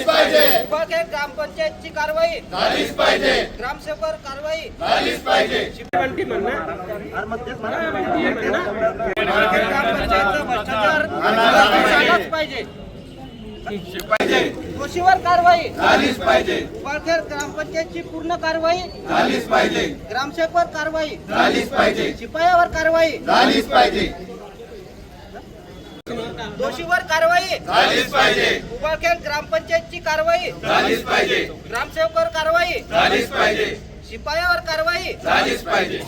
झालीच पाहिजे. उपाध्यक्ष ग्रामपंचायतची कारवाई झालीच पाहिजे. ग्रामसेवकावर कारवाई झालीच पाहिजे. ग्रामपंचायतचं भ्रष्टाचार झालाच पाहिजे. दोषीवर कारवाई झालीच पाहिजे. उपाध्यक्ष ग्रामपंचायतची पूर्ण कारवाई झालीच पाहिजे. ग्रामसेवकावर कारवाई झालीच पाहिजे. शिपायावर कारवाई झालीच पाहिजे. दोषीवर कारवाई झालीच पाहिजे. उपाध्यक्ष ग्रामपंचायतची कारवाई झालीच पाहिजे. ग्रामसेवकावर कारवाई झालीच पाहिजे. शिपायावर कारवाई झालीच पाहिजे.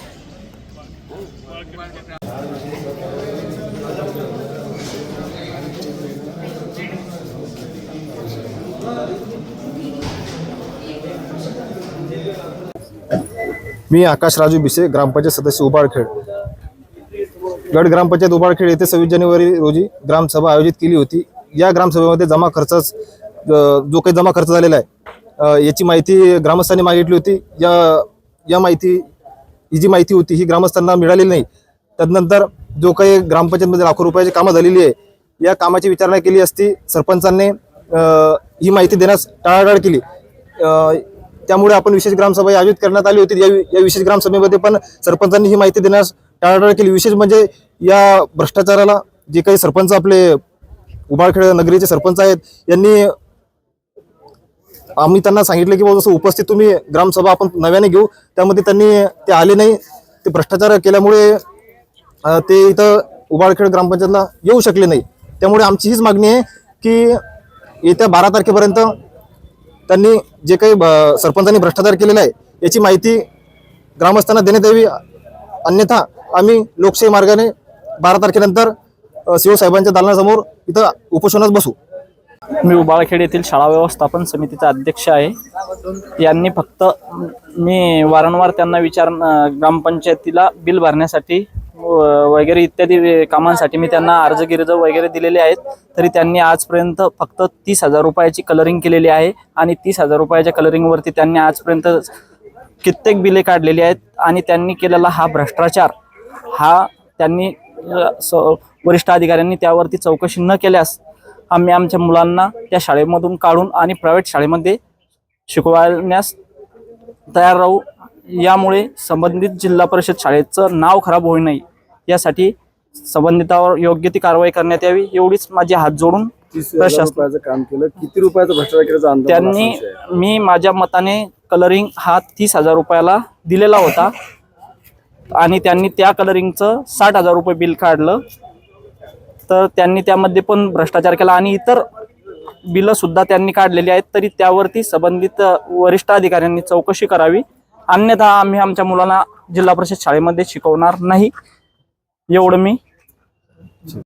मी आकाश राजू भिसे, ग्रामपंचायत सदस्य उबाळखेड. गड ग्रामपंचायत उबाळखेड येथे 26 जानेवारी रोजी ग्रामसभा आयोजित केली होती. या ग्रामसभेमध्ये जो काही जमा खर्च झालेला आहे याची माहिती ग्रामस्थांनी मागितली होती. ही जी माहिती होती ही ग्रामस्थांना मिळालेली नाही. तदनंतर जो काही ग्रामपंचायतमध्ये लाखो रुपयाची कामं झालेली आहे या कामाची विचारणा केली असती सरपंचांनी ही माहिती देण्यास टाळाटाळ केली. त्यामुळे आपण विशेष ग्रामसभा आयोजित करण्यात आली होती. या विशेष ग्रामसभेमध्ये पण सरपंचांनी ही माहिती देण्यास टाळाटाळ केली. विशेष म्हणजे या भ्रष्टाचाराला जे काही सरपंच आपले उबाळखेड नगरीचे सरपंच आहेत यांनी आम्ही त्यांना सांगितलं की जसं उपस्थित तुम्ही ग्रामसभा आपण नव्याने घेऊ, त्यामध्ये ते आले नाही. ते भ्रष्टाचार केल्यामुळे ते इथं उबाळखेड ग्रामपंचायतला येऊ शकले नाही. त्यामुळे आमची हीच मागणी आहे की येत्या 12 तारखेपर्यंत त्यांनी जे काही सरपंचांनी भ्रष्टाचार केलेला आहे याची माहिती ग्रामस्थांना देण्यात यावी. अन्यथा आम्ही लोकशाही मार्गाने 12 तारखेनंतर सीओ साहेबांच्या दालनासमोर इथं उपोषणास बसू. मी उबाळखेड येथील शाळा व्यवस्थापन समितीचा अध्यक्ष आहे. यांनी फक्त मी वारंवार त्यांना ग्रामपंचायतीला बिल भरण्यासाठी वगैरे इत्यादी कामांसाठी मी त्यांना अर्ज वगैरे दिलेले आहेत. तरी त्यांनी आजपर्यंत फक्त 30,000 रुपयाची कलरिंग केलेली आहे आणि 30,000 रुपयाच्या कलरिंगवरती त्यांनी आजपर्यंत कित्येक बिले काढलेली आहेत. आणि त्यांनी केलेला हा भ्रष्टाचार त्यांनी वरिष्ठ अधिकाऱ्यांनी त्यावरती चौकशी न केल्यास आम्ही आमच्या मुलांना त्या शाळेमधून काढून आणि प्रायव्हेट शाळेमध्ये शिकवण्यास तयार राहू. यामुळे संबंधित जिल्हा परिषद शाळेचं नाव खराब होऊ नये यासाठी संबंधितावर योग्य ती कारवाई करण्यात यावी एवढीच माझे हात जोडून प्रशासनाचं काम केलं. किती रुपयाचं भ्रष्टाचार केल्याचा त्यांनी मी माझ्या मताने कलरिंग हा 30,000 रुपयाला दिलेला होता आणि त्यांनी त्या कलरिंगचं 60,000 रुपये बिल काढलं. तर त्यांनी त्यामध्ये पण भ्रष्टाचार केला आणि इतर बिलं सुद्धा त्यांनी काढलेली आहेत. तरी त्यावरती संबंधित वरिष्ठ अधिकाऱ्यांनी चौकशी करावी. अन्यथा आम्ही आमच्या मुलांना जिल्हा परिषद शाळेमध्ये शिकवणार नाही एवढं मी